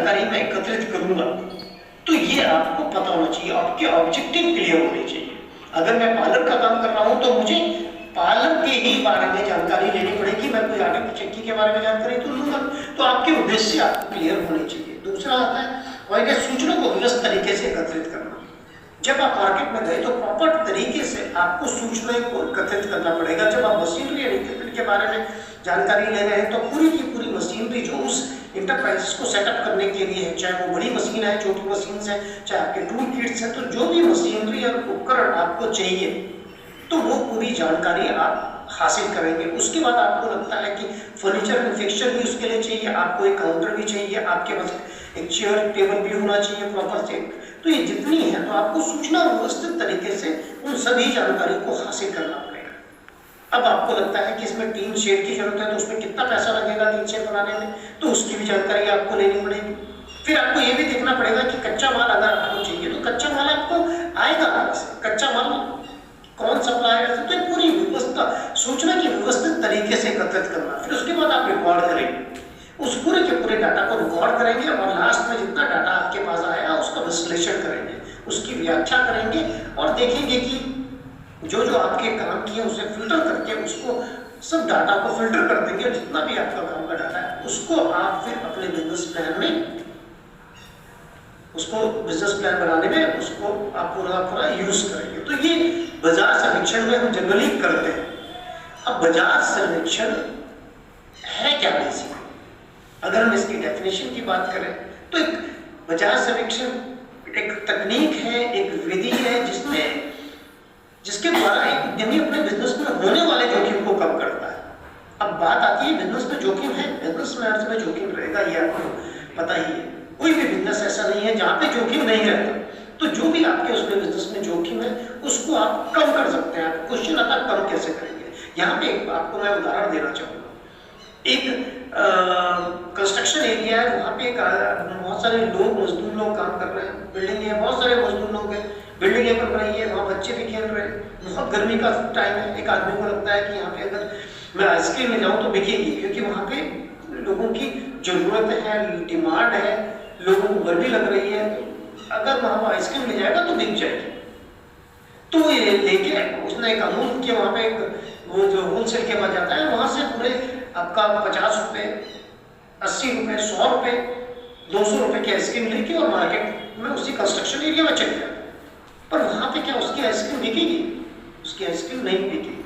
जानकारी मैं एकत्रित करूंगा, तो ये आपको पता होना चाहिए, आपके ऑब्जेक्टिव क्लियर होने चाहिए। अगर मैं पार्लर का काम कर रहा हूं तो मुझे पार्लर के ही बारे में जानकारी लेनी पड़ेगी, मैं कोई आगे चक्की के बारे में जानकारी तो लूंगा। तो आपके उद्देश्य आपको क्लियर होने चाहिए। दूसरा आता है वही कि सूचना को व्यवस्थित तरीके से एकत्रित करना। जब आप मार्केट में गए तो प्रॉपर तरीके से आपको सूचना को एकत्रित करना पड़ेगा। जब आप मशीनरी और इक्विपमेंट के बारे में जानकारी ले रहे हैं तो पूरी की पूरी मशीनरी जो उस इंटरप्राइजेस को सेटअप करने के लिए है, चाहे वो बड़ी मशीन है, छोटी मशीन है, चाहे आपके टूल किट्स है, तो जो भी मशीनरी और उपकरण आपको चाहिए तो वो पूरी जानकारी आप हासिल करेंगे। उसके बाद आपको लगता है कि फर्नीचर एंड फिक्सचर भी उसके लिए चाहिए, आपको एक काउंटर भी चाहिए, आपके पास एक चेयर टेबल भी होना चाहिए प्रॉपर से। तो ये जितनी है तो आपको सूचना व्यवस्थित तरीके से उन सभी जानकारी को हासिल करना पड़ेगा। अब आपको लगता है कि इसमें टीन शेड की जरूरत है तो उसमें कितना पैसा लगेगा टीन शेड बनाने में, तो उसकी भी जानकारी आपको लेनी पड़ेगी। फिर आपको ये भी देखना पड़ेगा कि कच्चा माल अगर आपको चाहिए तो कच्चा माल आपको आएगा कहाँ से, कच्चा माल कौन सप्लायर है, तो पूरी व्यवस्था सूचना की व्यवस्थित तरीके से एकत्रित करना। फिर उसके बाद आप रिकॉर्ड करेंगे, उस पूरे के पूरे डाटा को रिकॉर्ड करेंगे और लास्ट में जितना डाटा आपके पास आया उसका विश्लेषण करेंगे, उसकी व्याख्या करेंगे और देखेंगे कि जो जो आपके काम किए उसे फिल्टर करके उसको सब डाटा को फिल्टर कर देंगे और जितना भी आपका काम का डाटा है उसको आप फिर अपने बिजनेस प्लान में, उसको बिजनेस प्लान बनाने में उसको आप पूरा यूज करेंगे। तो ये बाजार सर्वेक्षण में हम जनरली करते हैं। अब बाजार सर्वेक्षण है क्या बेसिक, अगर हम इसकी डेफिनेशन की बात करें तो एक बाजार सर्वेक्षण एक तकनीक है, एक विधि है जिसके द्वारा एक उद्यमी अपने बिजनेस में होने वाले जोखिम को कम करता है। अब बात आती है बिजनेस में जोखिम है, बिजनेस में जोखिम रहेगा, ये आपको पता ही है। कोई भी बिजनेस ऐसा नहीं है जहां पे जोखिम नहीं रहता। तो जो भी आपके उसमें बिजनेस में जोखिम है उसको आप कम कर सकते हैं। आप क्वेश्चन आता है कम कैसे करेंगे, यहाँ पे आपको मैं उदाहरण देना चाहूंगा। एक कंस्ट्रक्शन एरिया है, वहाँ पे बहुत सारे लोग मजदूर लोग काम कर रहे हैं, बिल्डिंग है, बहुत सारे मजदूर लोग हैं, बिल्डिंगें बन रही है, वहाँ बच्चे भी खेल रहे हैं, बहुत गर्मी का टाइम है। एक आदमी को लगता है कि यहाँ पे अगर मैं आइसक्रीम में जाऊँ तो बिकेगी, क्योंकि वहाँ पे लोगों की जरूरत है, डिमांड है, लोगों को गर्मी लग रही है, अगर वहाँ आइसक्रीम ले जाएगा तो बिक जाएगी। तो ये लेके उसने एक अमूल के वहाँ पे वो जो होलसेल के पास जाता है, वहाँ से पूरे आपका 50 रुपये, 80 रुपये, 100 रुपये, 200 रुपये की आइसक्रीम लेके और मार्केट में उसी कंस्ट्रक्शन एरिया में चल गया। पर वहाँ पे क्या उसकी आइसक्रीम बिकेगी? उसकी आइसक्रीम नहीं बिकेगी।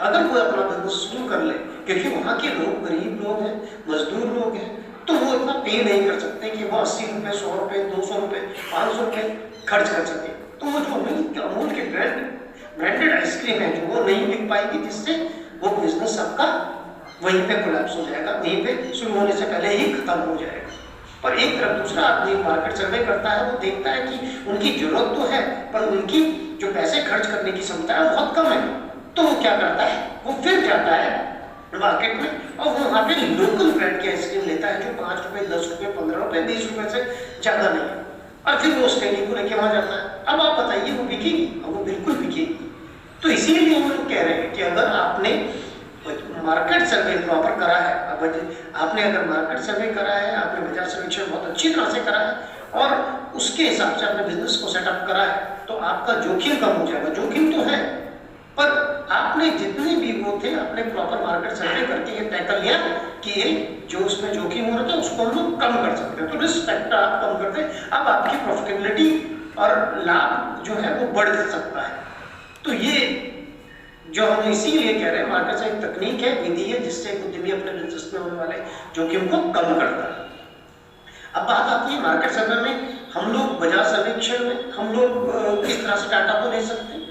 अगर वो अपना बिजनेस शुरू कर ले, क्योंकि वहाँ के लोग गरीब लोग हैं, मजदूर लोग हैं, तो वो इतना पे नहीं कर सकते कि वो 80 रुपये, 100 रुपये, 200 रुपये, 500 रुपये खर्च कर सके। तो वो जो अमूल के ब्रांडेड आइसक्रीम है जो वो नहीं बिक पाएगी, जिससे वो बिजनेस आपका वहीं पे कोलैप्स हो जाएगा, वहीं पे शुरू होने से पहले ही खत्म हो जाएगा। पर एक तरफ दूसरा आदमी मार्केट सर्वे करता है, वो देखता है कि उनकी जरूरत तो है पर उनकी जो पैसे खर्च करने की क्षमता है बहुत कम है। तो वो क्या करता है, वो फिर जाता है मार्केट में और वो वहाँ पे लोकल ब्रांड की आइसक्रीम लेता है जो 5 रुपये, 10 रुपये, 15 रुपये, 20 रुपये से ज़्यादा नहीं है, और फिर वो उस ट्रेनिंग को लेके वहाँ जाता है। अब आप बताइए वो बिकेगी? और वो बिल्कुल बिकेगी। तो इसीलिए हम लोग कह रहे हैं कि अगर आपने मार्केट सर्वे प्रॉपर करा है, आपने अगर मार्केट सर्वे करा है, आपने बाजार सर्वेक्षण बहुत अच्छी तरह से करा है और उसके हिसाब से अपने बिजनेस को सेटअप करा है, तो आपका जोखिम कम हो जाएगा। जोखिम तो है, पर आपने जितने भी वो थे आपने प्रॉपर मार्केट सर्वे करके ये तय कर लिया कि ये जो उसमें जोखिम हो रहा था उसको हम लोग कम कर सकते हैं। तो रिस्क फैक्टर आप कम करते हैं, अब आपकी प्रॉफिटेबिलिटी और लाभ जो है वो बढ़ सकता है। तो ये जो हम इसीलिए कह रहे हैं मार्केट से एक तकनीक है, विधि है, जिससे उद्यमी अपने बिजनेस में होने वाले जोखिम को कम करता है। अब बात आती है मार्केट सर्वे में, हम लोग बाजार सर्वेक्षण में हम लोग किस तरह से डाटा को ले सकते हैं।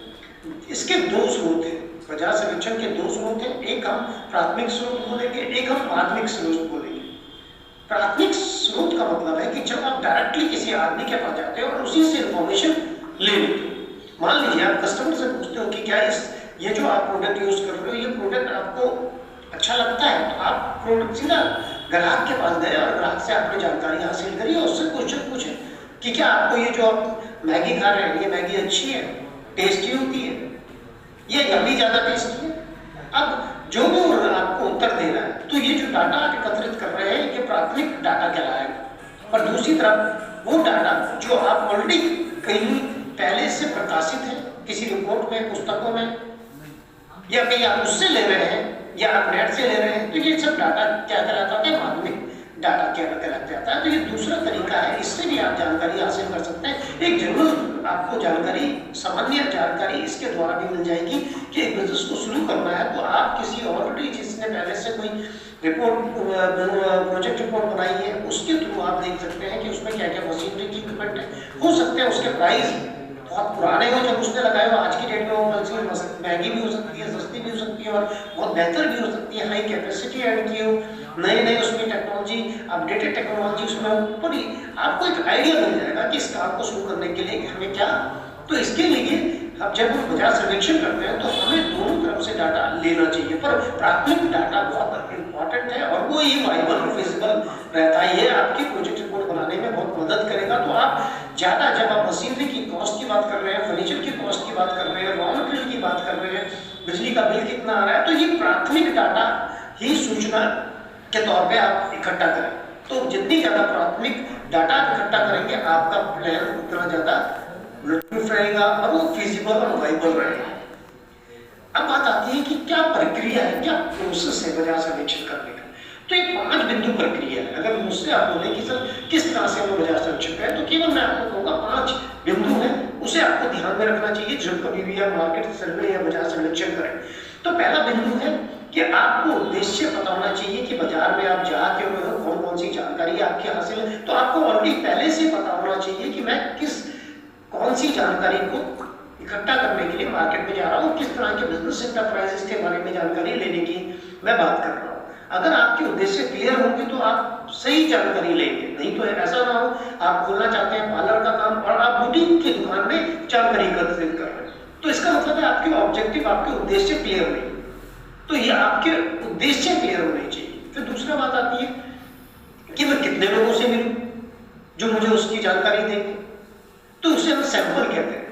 इसके दो स्रोत हैं, बाजार सर्वेक्षण के दो स्रोत हैं, एक हम प्राथमिक स्रोत बोलेंगे, एक हम माध्यमिक स्रोत बोलेंगे। प्राथमिक स्रोत का मतलब है कि जब आप डायरेक्टली किसी आदमी के पास जाते हो और उसी से इंफॉर्मेशन ले लेते हो। मान लीजिए आप कस्टमर से पूछते हो कि क्या ये जो आप प्रोडक्ट यूज कर रहे हो ये प्रोडक्ट आपको अच्छा लगता है, तो आप प्रोडक्ट सीधा ग्राहक के पास गए और ग्राहक से आपने जानकारी हासिल करी और उससे क्वेश्चन पूछे कि क्या आपको ये जो आप मैगी खा रहे हैं ये मैगी अच्छी है, टेस्टी होती है, ये यम्मी ज़्यादा टेस्टी है। अब जो भी आपको उत्तर दे रहा है, तो ये जो डाटा एकत्रित कर रहे हैं ये प्राथमिक डाटा कहलाएगा। और दूसरी तरफ वो डाटा जो आप ऑलरेडी कहीं पहले से प्रकाशित है, किसी रिपोर्ट में, पुस्तकों में, या कहीं आप उससे ले रहे हैं या आप नेट से ले रहे हैं, तो ये सब डाटा क्या कहलाता है? माध्यमिक डाटा क्या कहलाता जाता है। तो ये दूसरा तरीका है, इससे भी आप जानकारी हासिल कर सकते हैं। एक जरूर आपको जानकारी, सामान्य जानकारी इसके द्वारा भी मिल जाएगी कि एक बिजनेस को शुरू करना है तो आप किसी ऑलरेडी जिसने पहले से कोई रिपोर्ट, प्रोजेक्ट रिपोर्ट बनाई है, उसके थ्रू आप देख सकते हैं कि उसमें क्या क्या मशीनरी की इक्विपमेंट है। हो सकते हैं उसके प्राइस बहुत पुराने हो जब उसने लगाए हो, आज की डेट में वो मशीन महंगी भी हो सकती है, सस्ती भी हो सकती है और बहुत बेहतर भी हो सकती है, हाई कैपेसिटी ऐड की हो, नए नए उसमें टेक्नोलॉजी, अपडेटेड टेक्नोलॉजी उसमें हो, तो आपको एक आइडिया मिल जाएगा कि इस काम को शुरू करने के लिए हमें क्या। तो इसके लिए अब जब हम बाजार सर्वेक्षण करते हैं तो हमें दोनों तरफ से डाटा लेना चाहिए, पर प्राथमिक डाटा बहुत इंपॉर्टेंट है और वो ही वाइबल और फिजिबल रहता है। ये आपकी प्रोजेक्ट रिपोर्ट बनाने में बहुत मदद करेगा। तो आप ज्यादा, जब आप मशीनरी की कॉस्ट की बात कर रहे हैं, फर्नीचर की कॉस्ट की बात कर रहे हैं, रॉ मटेरियल की बात कर रहे हैं, बिजली का बिल कितना आ रहा है, तो ये प्राथमिक डाटा ही सूचना के तौर पे आप इकट्ठा करें। तो जितनी ज्यादा प्राथमिक डाटा इकट्ठा करेंगे आपका प्लान उतना ज्यादा रहेगा और वो फिजिबल और वाइबल रहेगा। अब बात आती है कि क्या प्रक्रिया है, क्या प्रोसेस है बाजार सर्वेक्षण करने का। तो ये 5 बिंदु प्रक्रिया है। अगर मुझसे आप बोले कि सर किस तरह से हम बाजार सर्वेक्षण करें, तो केवल मैं आपको कहूँगा 5 बिंदु है, उसे आपको ध्यान में रखना चाहिए जब कभी भी आप मार्केट सर्वे या बाजार सर्वेक्षण करें। तो पहला बिंदु है कि आपको उद्देश्य पता होना चाहिए कि बाजार में आप जा क्यों रहे हो, कौन कौन सी जानकारी आपकी हासिल है। तो आपको ऑलरेडी पहले से पता होना चाहिए कि मैं कौन सी जानकारी को इकट्ठा करने के लिए मार्केट में जा रहा हूँ, किस तरह के बिजनेस एंटरप्राइजेस के बारे में जानकारी लेने की मैं बात कर रहा हूँ। अगर आपके उद्देश्य क्लियर होंगे तो आप सही जानकारी लेंगे। नहीं तो ऐसा ना हो आप खोलना चाहते हैं पार्लर का काम और आप बुटीक की दुकान में जानकारी एकत्रित कर रहे हैं, तो इसका मतलब है आपके ऑब्जेक्टिव, आपके उद्देश्य क्लियर नहीं। तो ये आपके उद्देश्य क्लियर होने चाहिए। फिर दूसरा बात आती है कि मैं कितने लोगों से मिलूं जो मुझे उसकी जानकारी देंगे, तो उसे हम सैंपल कहते हैं।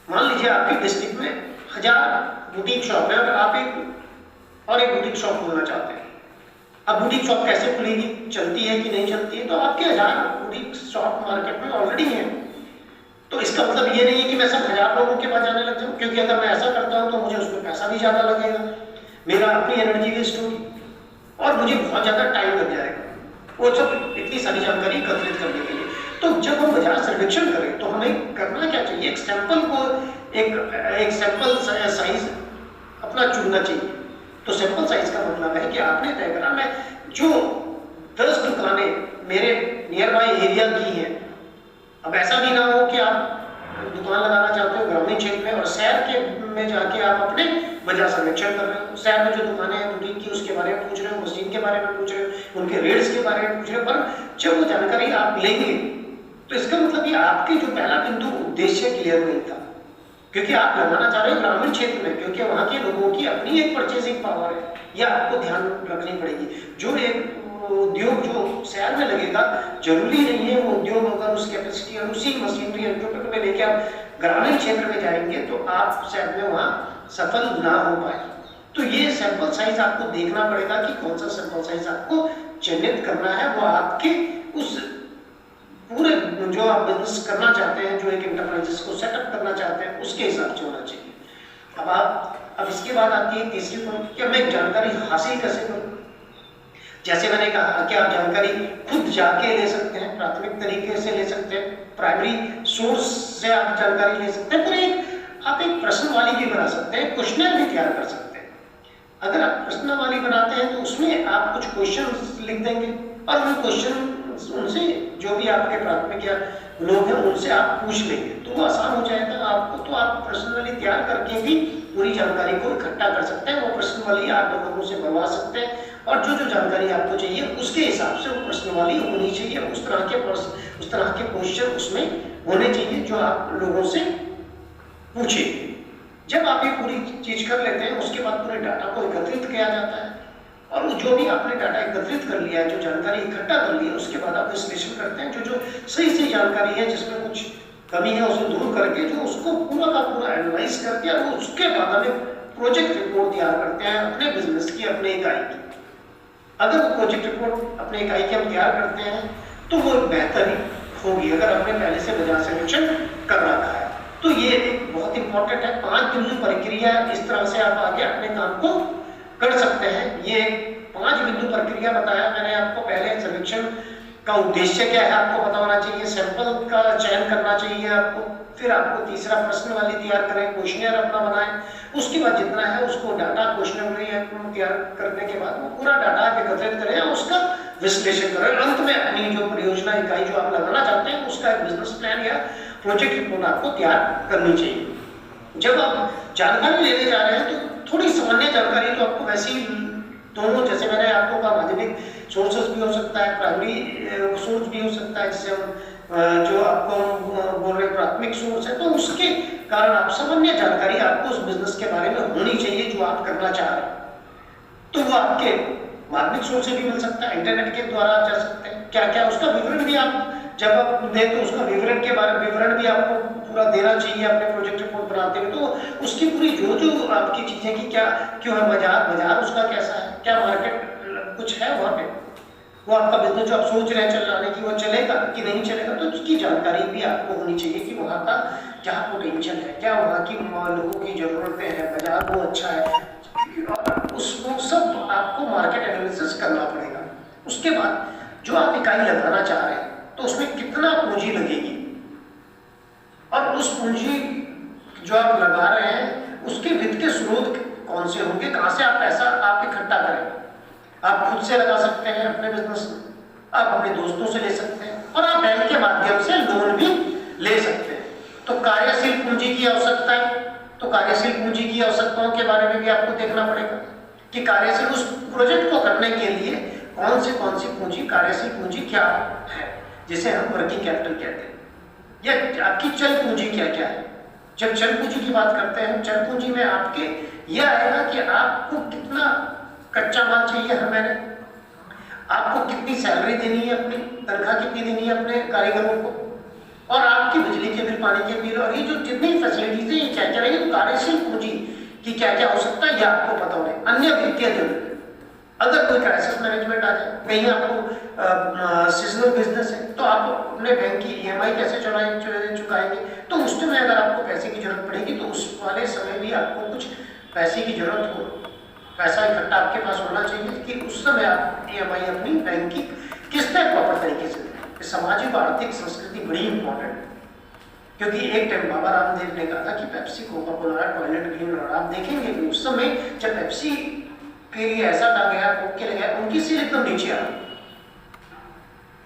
मान लीजिए आपके डिस्ट्रिक्ट में 1000 बुटीक शॉप है और आप एक बुटीक शॉप खोलना चाहते हैं। अब बुटीक शॉप कैसे खुलेगी, चलती है कि नहीं चलती है, तो आपके 1000 बुटीक शॉप मार्केट में ऑलरेडी है। तो इसका मतलब ये नहीं है कि मैं सब 1000 लोगों के पास जाने लग जाऊं, क्योंकि अगर मैं ऐसा करता हूं तो मुझे उसमें पैसा भी ज्यादा लगेगा, मेरा अपनी एनर्जी वेस्ट होगी और मुझे बहुत ज्यादा टाइम लग जाएगा वो सब इतनी सारी जानकारी एकत्रित करने के लिए। तो जब हम बाजार सर्वेक्षण करें तो हमें करना क्या चाहिए, एक सैंपल को एक सैंपल साइज अपना चुनना चाहिए। तो सैंपल साइज का मतलब है कि आपने तय करा मैं जो 10 दुकानें मेरे नियर बाय एरिया की हैं। अब ऐसा भी ना हो कि आप दुकान लगाना चाहते हो ग्रामीण क्षेत्र में और शहर के में जाके आप अपने बाजार सर्वेक्षण कर रहे हो। शहर में जो दुकानें हैं बुटीक की उसके बारे में पूछ रहे हो, मशीन के बारे में पूछ रहे हो, उनके रेट्स के बारे में पूछ रहे हो। पर जब वो जानकारी आप लेंगे तो इसका मतलब ये आपके जो पहला बिंदु उद्देश्य क्लियर नहीं था, क्योंकि आप लगाना चाह रहे हो ग्रामीण क्षेत्र में, क्योंकि वहां के लोगों की अपनी एक परचेसिंग पावर है, यह आपको ध्यान रखनी पड़ेगी। जो एक उद्योग जो शहर में लगेगा जरूरी नहीं है वो उद्योग अगर उस कैपेसिटी और उसी मशीनरी इक्विपमेंट में लेके आप ग्रामीण क्षेत्र में जाएंगे तो आप शायद में वहां सफल ना हो पाए। तो ये सैंपल साइज आपको देखना पड़ेगा कि कौन सा सैंपल साइज आपको चिन्हित करना है, वो आपके उस पूरे जो आप बिजनेस करना चाहते हैं, जो एक एंटरप्राइजेस को सेटअप करना चाहते हैं, उसके हिसाब से होना चाहिए। अब इसके बाद आती है तीसरी पॉइंट कि मैं जानकारी हासिल कैसे करूं। जैसे मैंने कहा कि आप जानकारी खुद जाके ले सकते हैं, प्राथमिक तरीके से ले सकते हैं, प्राइमरी सोर्स से आप जानकारी ले सकते हैं, फिर आप एक प्रश्नवाली भी बना सकते हैं, क्वेश्चनर भी तैयार कर सकते हैं। अगर आप प्रश्नवाली बनाते हैं तो उसमें आप कुछ क्वेश्चन लिख देंगे और वो क्वेश्चन उनसे जो भी आपके प्राथमिक या लोग हैं उनसे आप पूछ लेंगे तो वो आसान हो जाएगा आपको। तो आप प्रश्नवाली तैयार करके भी पूरी जानकारी को इकट्ठा कर सकते हैं। वो प्रश्नवाली आप लोगों से बनवा सकते हैं और जो जो जानकारी आपको चाहिए उसके हिसाब से वो प्रश्नवाली होनी चाहिए। उस तरह के क्वेश्चन उसमें होने चाहिए जो आप लोगों से पूछे। जब आप ये पूरी चीज कर लेते हैं उसके बाद पूरे डाटा को एकत्रित किया जाता है और जो भी आपने डाटा एकत्रित कर लिया है, जो जानकारी इकट्ठा कर ली है, उसके बाद आप विश्लेषण करते हैं। जो सही जानकारी है जिसमें कुछ कमी है उसे दूर करके जो उसको पूरा का पूरा एनालाइज करके और उसके बाद हमें प्रोजेक्ट रिपोर्ट तैयार करते हैं अपने बिजनेस की, अपने इकाई की। अगर वो प्रोजेक्ट रिपोर्ट अपने इकाई की हम तैयार करते हैं तो वो बेहतर होगी अगर हमने पहले से बाजार सर्वेक्षण कर रखा है। तो ये बहुत इंपॉर्टेंट है। 5 बिंदु प्रक्रिया, इस तरह से आप आगे अपने काम को कर सकते हैं। ये 5 बिंदु प्रक्रिया बताया मैंने आपको। पहले सर्वेक्षण का उद्देश्य क्या है आपको पता होना चाहिए, सैंपल का चयन करना चाहिए आपको, फिर आपको तीसरा प्रश्न वाली तैयार करें, क्वेश्चनर अपना बनाएं, उसके बाद जितना है उसको डाटा क्वेश्चनर तैयार करने के बाद वो पूरा डाटा एकत्रित करें और उसका विश्लेषण करें। अंत में अपनी जो परियोजना इकाई जो आप लगाना चाहते हैं उसका एक बिजनेस प्लान या प्रोजेक्ट रिपोर्ट आपको तैयार करनी चाहिए। जब आप जानकारी लेने जा रहे हैं तो थोड़ी सामान्य जानकारी तो आपको वैसी दोनों, जैसे मैंने आपको कहा, माध्यमिक सोर्सेस भी हो सकता है, प्राइमरी सोर्स भी हो सकता है, जिससे हम जो आपको बोल रहे प्राथमिक सोर्स है, तो उसके कारण आप सामान्य जानकारी आपको उस बिजनेस के बारे में होनी चाहिए जो आप करना चाह रहे हैं। तो वो आपके माध्यमिक सोर्स से भी मिल सकता है, इंटरनेट के द्वारा आप जा सकते हैं। क्या क्या उसका विवरण भी आप जब आप दें तो उसका विवरण के बारे में विवरण भी आपको पूरा देना चाहिए अपने प्रोजेक्ट रिपोर्ट बनाते हुए। तो उसकी पूरी जो आपकी चीजें की क्या क्यों है, बाजार उसका कैसा है, क्या मार्केट कुछ है वहाँ पे, वो आपका बिजनेस जो आप सोच रहे हैं चलाने की वो चलेगा कि नहीं चलेगा, तो उसकी जानकारी भी आपको होनी चाहिए कि वहाँ का क्या पोटेंशियल है, क्या वहाँ की लोगों की जरूरतें हैं, बाजार वो अच्छा है, और उसको सब आपको मार्केट एनालिसिस करना पड़ेगा। उसके बाद जो आप इकाई लगाना चाह रहे हैं तो उसमें कितना पूंजी लगेगी, और उस पूंजी जो आप लगा रहे हैं उसके वित्त के स्रोत कौन से होंगे, कहाँ से आप पैसा आप इकट्ठा करेंगे। आप खुद से लगा सकते हैं अपने बिजनेस में, आप अपने दोस्तों से ले सकते हैं, और आप बैंक के माध्यम से लोन भी ले सकते हैं। तो कार्यशील पूंजी की आवश्यकता है, तो कार्यशील पूंजी की आवश्यकताओं के बारे में भी आपको देखना पड़ेगा कि कार्यशील उस प्रोजेक्ट को करने के लिए कौन सी पूंजी, कार्यशील पूंजी क्या है, जिसे हम वर्किंग कैपिटल कहते हैं, या आपकी चल पूंजी क्या क्या है। जब चल पूंजी की बात करते हैं, चल पूंजी में आपके यह आएगा कि आपको कितना कच्चा माल चाहिए हर महीने, आपको कितनी सैलरी देनी है, अपनी तनख्वाह कितनी देनी है अपने कारीगरों को, और आपकी बिजली के बिल, पानी के बिल, और ये जो जितनी फैसिलिटीज है ये क्या क्या रहेगी। तो कार्यशील पूंजी की क्या क्या हो सकता है ये आपको पता होना। अन्य वित्तीय जरूरत, अगर कोई क्राइसिस मैनेजमेंट आ जाए, कहीं आपको सीजनल बिजनेस है तो आप अपने बैंक की ईएमआई कैसे चुकाएंगे, तो उस समय अगर आपको पैसे की जरूरत पड़ेगी तो उस वाले समय भी आपको कुछ पैसे की जरूरत हो, पैसा इकट्ठा आपके पास होना चाहिए कि उस समय आप ईएमआई अपनी बैंक की किस्तें प्रॉपर तरीके से दें। सामाजिक और आर्थिक संस्कृति बड़ी इंपॉर्टेंट है, क्योंकि एक टाइम बाबा रामदेव ने कहा था कि Pepsi, Coca Cola, toilet cleaner, और आप देखेंगे कि उस समय जब पेप्सी के लिए ऐसा आ गया, कोक के लिए गया, उनकी सेल एकदम नीचे आ,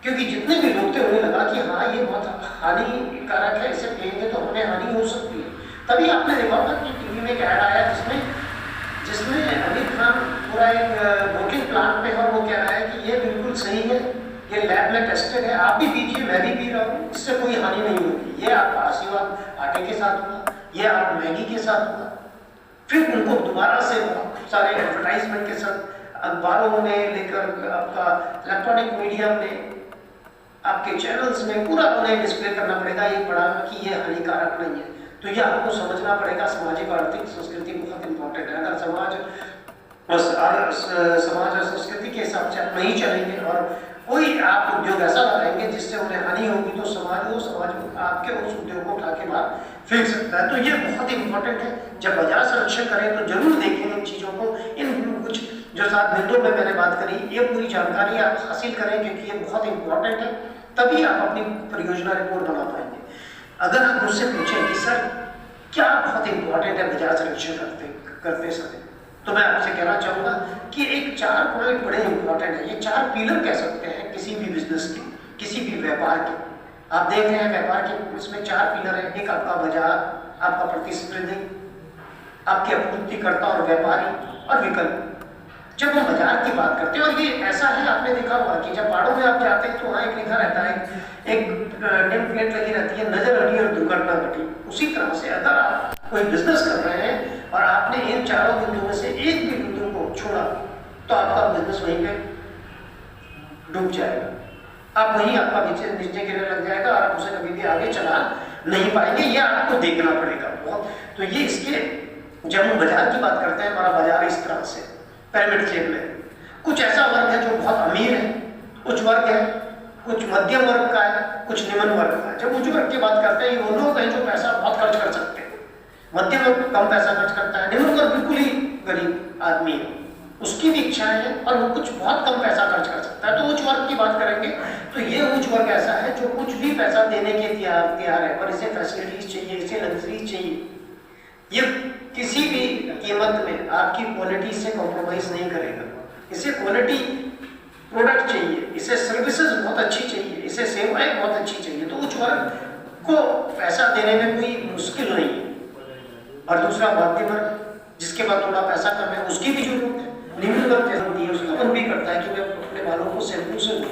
क्योंकि जितने भी लोग थे उन्हें लगा कि हाँ ये बहुत हानिकारक है, इसे पिएंगे तो हमें हानि हो सकती है। तभी आपने देखा होगा कि टीवी में एक ऐड आया जिसमें आमिर खान पूरा एक वोटिंग प्लांट पे है, वो कह रहा है कि ये बिल्कुल सही है, ये लैब में टेस्टेड है, आप भी पीजिए, मैं भी पी रहा हूँ, इससे कोई हानि नहीं होगी। ये आपका आशीर्वाद आटे के साथ हुआ, ये आप मैगी के साथ हुआ। फिर उनको दोबारा से बहुत सारे एडवर्टाइजमेंट के साथ अखबारों में लेकर, आपका इलेक्ट्रॉनिक मीडिया में, आपके चैनल्स में पूरा उन्हें डिस्प्ले करना पड़ेगा ये बड़ा कि ये हानिकारक नहीं है। तो ये आपको समझना पड़ेगा। सामाजिक और आर्थिक संस्कृति बहुत इंपॉर्टेंट है। अगर समाज और संस्कृति के हिसाब से आप नहीं चलेंगे और कोई आप उद्योग ऐसा लगाएंगे जिससे उन्हें हानि होगी, तो समाज आपके उस उद्योग को उठा के बाहर फेंक सकता है। तो ये बहुत इंपॉर्टेंट है। जब बाजार संरक्षण करें तो जरूर देखें इन चीज़ों को, इन कुछ जो 7 बिंदुओं में मैंने बात करी, ये पूरी जानकारी आप हासिल करें, क्योंकि ये बहुत इंपॉर्टेंट है। तभी आप अपनी परियोजना रिपोर्ट बना पाएंगे। अगर आप मुझसे पूछें कि सर क्या बहुत इंपॉर्टेंट है बाजार संरक्षण करते समय, तो मैं आपसे कहना चाहूँगा कि एक 4 पॉइंट बड़े इंपॉर्टेंट है। ये 4 पिलर कह सकते हैं किसी भी बिजनेस के, किसी भी व्यापार के। आप देख रहे हैं व्यापार के इसमें 4 पिलर है। एक आपका बाजार, आपका प्रतिस्पर्धी, आपके आपूर्तिकर्ता और व्यापारी, और विकल्प। जब हम बाजार की बात करते हैं, और ये ऐसा है, आपने देखा होगा कि जब पहाड़ों में आप जाते हैं तो वहाँ एक लिखा रहता है, एक नेम प्लेट लगी रहती है, नजर हटी और दुर्घटना घटी। उसी तरह से अगर आप कोई बिजनेस कर रहे हैं और आपने इन 4 बिंदुओं में से एक भी बिंदु को छोड़ा, तो आपका बिजनेस वहीं पे डूब जाएगा। आप वहीं आपका नीचे गिरने लग जाएगा और आप उसे कभी भी आगे चला नहीं पाएंगे। ये आपको देखना पड़ेगा बहुत। तो ये इसके, जब हम बाजार की बात करते हैं, हमारा बाजार इस तरह से पिरामिड शेप में, कुछ ऐसा वर्ग है जो बहुत अमीर है, उच्च वर्ग है, कुछ मध्यम वर्ग का है, कुछ निम्न वर्ग का है। जब उच्च वर्ग की बात करते हैं, ये वो लोग हैं जो पैसा बहुत खर्च कर सकते हैं। मध्यम वर्ग कम पैसा खर्च करता है, निम्न वर्ग बिल्कुल ही गरीब आदमी है, उसकी भी इच्छाएं हैं और वो कुछ बहुत कम पैसा खर्च कर सकता है। तो उच्च वर्ग की बात करेंगे तो ये उच्च वर्ग ऐसा है जो कुछ भी पैसा देने के तैयार है, पर इसे फैसिलिटीज चाहिए, इसे लग्जरीज चाहिए। ये किसी भी कीमत में आपकी क्वालिटी से कॉम्प्रोमाइज नहीं करेगा। इसे क्वालिटी प्रोडक्ट चाहिए, इसे सर्विसेज बहुत अच्छी चाहिए, इसे सेवाएं बहुत अच्छी चाहिए। तो उच्च वर्ग को पैसा देने में कोई मुश्किल नहीं है। और दूसरा मध्यम वर्ग जिसके पास थोड़ा पैसा कम है, उसकी भी जरूरत है। निम्न वर्ग जरूरत है, उसका मन भी करता है कि मैं अपने बालों को शैम्पू से लूं।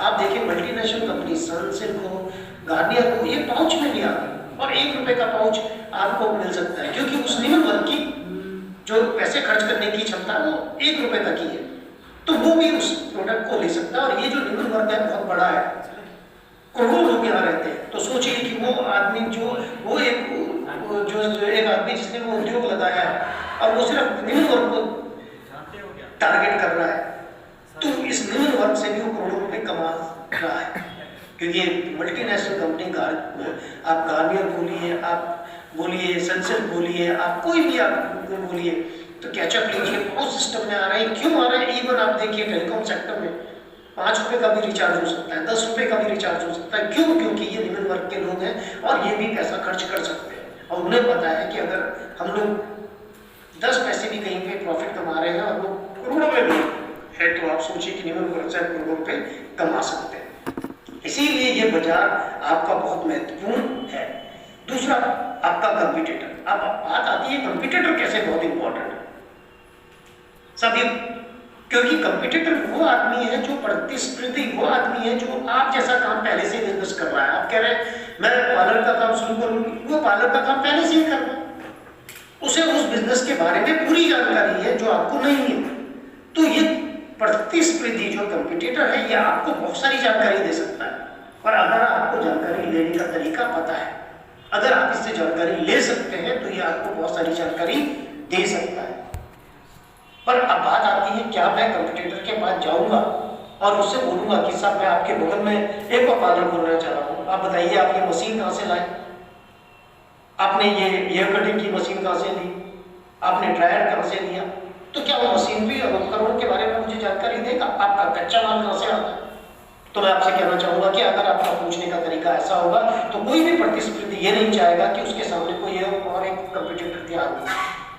आप देखिए मल्टीनेशनल कंपनी सनसिल्क हो, गार्नियर हो, ये पाउच में भी आते हैं और 1 रुपए का पाउच आपको मिल सकता है, क्योंकि उस निम्न वर्ग की जो पैसे खर्च करने की क्षमता है वो 1 रुपए तक ही है, तो वो भी उस प्रोडक्ट को ले सकता है। और ये जो निम्न वर्ग है बहुत बड़ा है, करोड़ों लोग यहाँ रहते हैं। तो सोचिए कि वो आदमी जो एक आदमी जिसने वो उद्योग लगाया है और वो सिर्फ निम्न वर्ग को टारगेट कर रहा है, तो इस निम्न वर्ग से भी वो करोड़ों रुपए कमा रहा है। क्योंकि मल्टीनेशनल कंपनी आप गार्नियर बोलिए, आप बोलिए सनसिल्क बोलिए, आप कोई भी आप बोलिए, तो कैचअप लीजिए, बहुत सिस्टम में आ रहे हैं। क्यों आ रहे हैं? इवन आप देखिए टेलीकॉम सेक्टर में 5 रुपए का भी रिचार्ज हो सकता है, 10 रुपए का भी रिचार्ज हो सकता है। क्यों? क्योंकि ये निम्न वर्ग के लोग हैं और ये भी पैसा खर्च कर सकते हैं और उन्हें पता है कि अगर हम लोग 10 पैसे भी कहीं पे प्रॉफिट कमा रहे हैं और वो करोड़ों में भी है, तो आप सोचिए कि निम्न वर्ग से करोड़ों रुपए कमा सकते हैं। इसीलिए ये बाजार आपका बहुत महत्वपूर्ण है। दूसरा आपका कंपटीटर। अब बात आती है कंपटीटर कैसे बहुत इंपॉर्टेंट है सभी, क्योंकि कंपटीटर वो आदमी है जो प्रतिस्पर्धी, वो आदमी है जो आप जैसा काम पहले से बिजनेस कर रहा है। आप कह रहे हैं मैं पार्लर का काम शुरू करूंगी, वो पार्लर का काम पहले से ही कर रहा है, उसे उस बिजनेस के बारे में पूरी जानकारी है जो आपको नहीं है। तो ये प्रतिस्पर्धी जो कंपटीटर है, ये आपको बहुत सारी जानकारी दे सकता है, और अगर आपको जानकारी लेने का तरीका पता है, अगर आप इससे जानकारी ले सकते हैं, तो ये आपको बहुत सारी जानकारी दे सकता है। पर अब बात आती है, क्या मैं कंपटीटर के पास जाऊंगा और उससे बोलूंगा कि साहब मैं आपके बगल में एक और पार्लर खोलना चाह रहा हूँ, आप बताइए आप ये मशीन कहाँ से लाए, आपने ये हेयर कटिंग की मशीन कहाँ से ली, आपने ड्रायर कहाँ से लिया? तो क्या वो मशीनरी और उपकरणों के बारे में मुझे जानकारी देगा? आपका कच्चा माल कहाँ से आता है? तो मैं आपसे कहना चाहूंगा कि अगर आपका पूछने का तरीका ऐसा होगा, तो कोई भी प्रतिस्पर्धी ये नहीं चाहेगा कि उसके सामने कोई और एक कंपटीटर तैयार हो,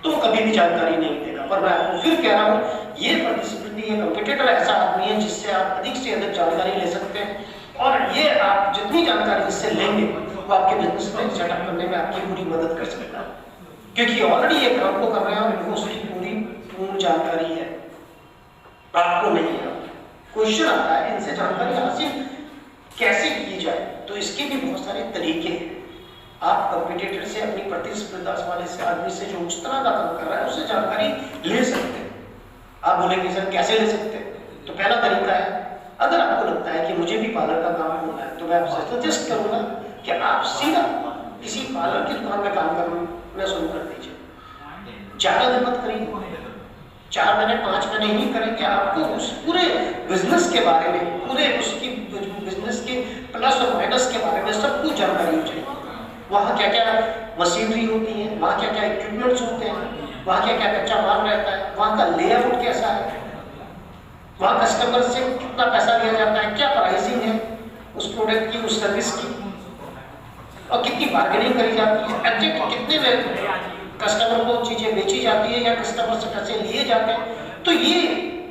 तो कभी भी जानकारी नहीं देगा। पर मैं आपको फिर कह रहा हूँ, ये प्रतिस्पर्धी, ये कंपटीटर ऐसा आदमी है जिससे आप अधिक से अधिक जानकारी ले सकते हैं, और ये आप जितनी जानकारी इससे लेंगे वो आपके बिजनेस में सेटअप करने में आपकी पूरी मदद कर सकता है, क्योंकि ऑलरेडी ये काम को कर रहे हैं और इनको उसकी पूर्ण जानकारी है, आपको नहीं है। क्वेश्चन आता है इनसे जानकारी हासिल कैसे की जाए, तो इसके भी बहुत सारे तरीके हैं। आप कंपटीटर से, अपनी प्रतिस्पर्धा वाले से, आदमी से जो उस तरह का काम कर रहा है, उससे जानकारी ले सकते हैं। आप बोलेंगे सर कैसे ले सकते हैं? तो पहला तरीका है, अगर आपको लगता है कि मुझे भी पार्लर का काम होना है, तो मैं आपसे सजेस्ट करूंगा कि आप सीधा किसी पार्लर की दुकान में काम करना शुरू कर दीजिए। ज्यादा दिन मत करिए, 4 महीने 5 महीने नहीं करेंगे, आपको उस पूरे बिजनेस के बारे में, पूरे उसकी बिजनेस के प्लस और माइनस के बारे में सब कुछ जानकारी हो जाएगी। वहाँ क्या क्या मशीनरी होती है, वहाँ क्या क्या इक्विपमेंट्स होते हैं, वहाँ क्या क्या कच्चा माल रहता है, वहाँ का लेआउट कैसा है, वहाँ कस्टमर से कितना पैसा लिया जाता है, क्या प्राइसिंग है उस प्रोडक्ट की, उस सर्विस की, और कितनी बार्गेनिंग करी जाती है, एग्जैक्ट कितने में कस्टमर को चीजें बेची जाती है या कस्टमर से पैसे लिए जाते हैं। तो ये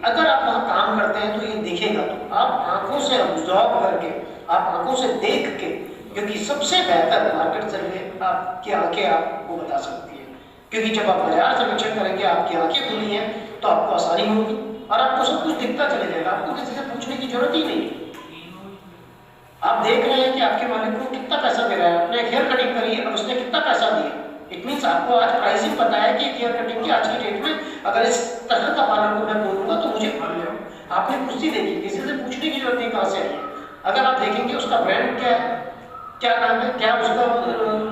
अगर आप वहाँ काम करते हैं तो ये दिखेगा, तो आप आंखों से ऑब्जर्व करके, आप आंखों से देख के, क्योंकि सबसे बेहतर मार्केट सर्वे आपकी आंखें आपको बता सकती है, क्योंकि जब आप बाजार सर्वेक्षण करेंगे, आपकी आंखें खुली हैं, तो आपको आसानी होगी और आपको सब कुछ दिखता चले जाएगा, आपको किसी से पूछने की जरूरत ही नहीं। आप देख रहे हैं कि आपके मालिक को कितना पैसा दे रहा है, आपने हेयर कटिंग करी है, अब उसने कितना पैसा दिया, इट मीन्स आपको आज प्राइसिंग पता है कि हेयर कटिंग की आज की डेट में अगर इस तरह का पार्लर को मैं बोलूंगा तो मुझे आपने कुर्सी देखी, किसी से पूछने की जरूरत नहीं कहाँ से आई है। अगर आप देखेंगे उसका ब्रांड क्या है, क्या नाम है, क्या उसका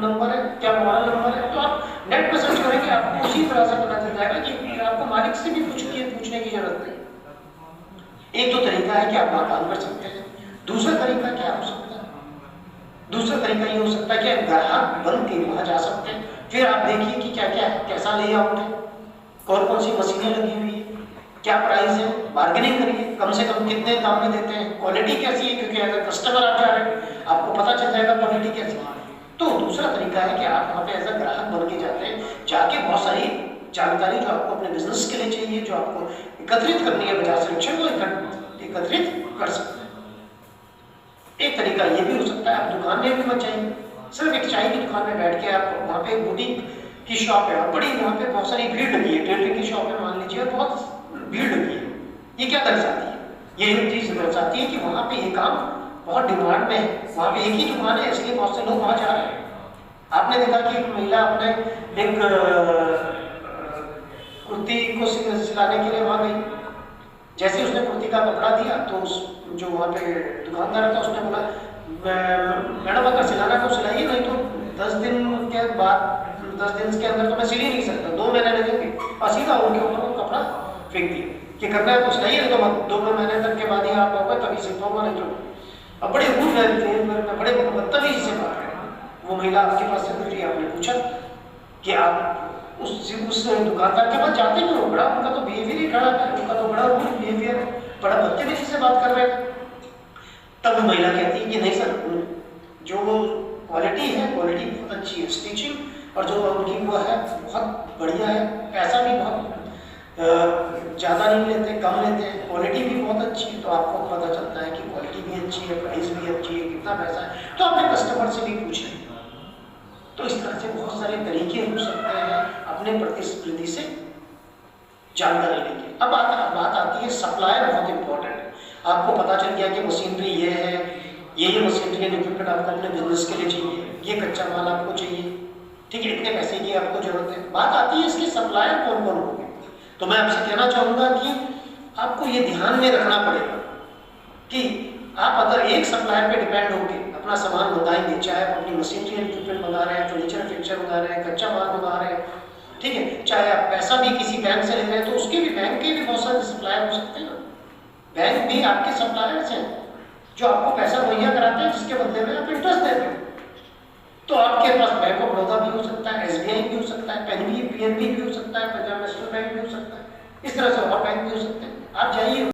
नंबर है, क्या मोबाइल नंबर है, तो आप नेट पर सर्च करेंगे, आपको उसी तरह से पता चल जाएगा कि आपको मालिक से भी पूछने की जरूरत नहीं। एक तो तरीका है कि आप वहाँ काम कर सकते हैं। दूसरा तरीका क्या हो सकता है? दूसरा तरीका ये हो सकता है कि आप ग्राहक बन के वहां जा सकते हैं। फिर आप देखिए कि क्या क्या है, कैसा लेआउट है, कौन कौन सी मशीनें लगी हुई है, क्या प्राइस है, बार्गेनिंग करिए, कम से कम कितने दाम में देते हैं, क्वालिटी कैसी है, क्योंकि अगर कस्टमर आप जा रहे हैं आपको पता चल जाएगा क्वालिटी कैसी है। तो दूसरा तरीका है कि आप वहाँ पे एज अ ग्राहक बन के जाते हैं, जाके बहुत सारी जानकारी जो आपको अपने बिजनेस के लिए चाहिए, जो आपको एकत्रित करनी है बाजार सर्वेक्षण को एकत्रित कर सकते हैं। एक तरीका ये भी हो सकता है, आप दुकान में भी मत जाइए, सिर्फ एक चाय की दुकान में बैठ के आप वहाँ पे बुटीक की शॉप है और बड़ी वहाँ पे बहुत सारी भीड़ लगी है, टेलरिंग की शॉप है मान लीजिए, बहुत भीड़ लगी है। ये क्या दर्शाती है? ये चीज दर्शाती है कि वहाँ पे ये काम बहुत डिमांड में है, वहाँ पे एक ही दुकान है इसलिए बहुत से लोग वहाँ जा रहे हैं। आपने देखा कि एक महिला अपने एक कुर्ती को सिलाने के लिए वहाँ गई, जैसे उसने कुर्ती का कपड़ा दिया तो जो वहाँ पे दुकानदार था उसने बोला मैडम अगर सिलाना तो सिलाइए, नहीं तो 10 दिन के बाद 10 दिन के अंदर तो मैं सिल ही नहीं सकता, 2 महीने लगेंगे। और सीधा उनके ऊपर वो कपड़ा फेंक दिया कि करना है तो सिलाइए, नहीं तो मत, 2 महीने तक के बाद ही आप आओगे तभी सिल पाऊंगा, नहीं तो। अब बड़े रूड थे, बड़े बदतमीजी से बात करें। वो महिला आपके पास से गुजरी, आपने पूछा कि आप उस दुकानदार के पास जाते नहीं हो, बड़ा उनका तो बिहेवियर ही खड़ा है, उनका तो बड़ा रूड बिहेवियर, बड़ा बदतमीजी से बात कर रहे थे। तब वो महिला कहती है कि नहीं सर, जो क्वालिटी है क्वालिटी बहुत अच्छी है, स्टिचिंग और जो उनकी वो है बहुत बढ़िया है, पैसा भी बहुत ज़्यादा नहीं लेते, कम लेते हैं, क्वालिटी भी बहुत अच्छी है। तो आपको पता चलता है कि क्वालिटी भी अच्छी है, प्राइस भी अच्छी है, कितना पैसा है, तो अपने कस्टमर से भी पूछ लें। तो इस तरह से बहुत सारे तरीके हो सकते हैं अपने प्रतिस्पर्धी से जानकारी लेके। अब बात आती है सप्लायर, बहुत इंपॉर्टेंट है। आपको पता चल गया कि मशीनरी ये है, ये मशीनरी एंड इक्विपमेंट आपको अपने बिजनेस के लिए चाहिए, ये कच्चा माल आपको चाहिए, ठीक है, इतने पैसे की आपको जरूरत है। बात आती है इसके सप्लायर कौन कौन होंगे। तो मैं आपसे कहना चाहूंगा कि आपको ये ध्यान में रखना पड़ेगा कि आप अगर एक सप्लायर पे डिपेंड होकर अपना सामान मंगाएंगे, चाहे आप अपनी मशीनरी एंड इक्विपमेंट मंगा रहे हैं, फर्नीचर फिक्चर मंगा रहे हैं, कच्चा माल मंगा रहे हैं, ठीक है, चाहे आप पैसा भी किसी बैंक से ले रहे हैं, तो उसके भी बैंक के भी बहुत सारे सप्लायर हो सकते हैं ना। बैंक भी आपके सप्लायर्स हैं जो आपको पैसा मुहैया कराते हैं, जिसके बदले में आप इंटरेस्ट देते हैं। तो आपके पास बैंक ऑफ बड़ौदा भी हो सकता है, SBI भी हो सकता है, PNB भी हो सकता है, पंजाब नेशनल बैंक भी हो सकता है, इस तरह से और बैंक भी हो सकते हैं। आप जाइए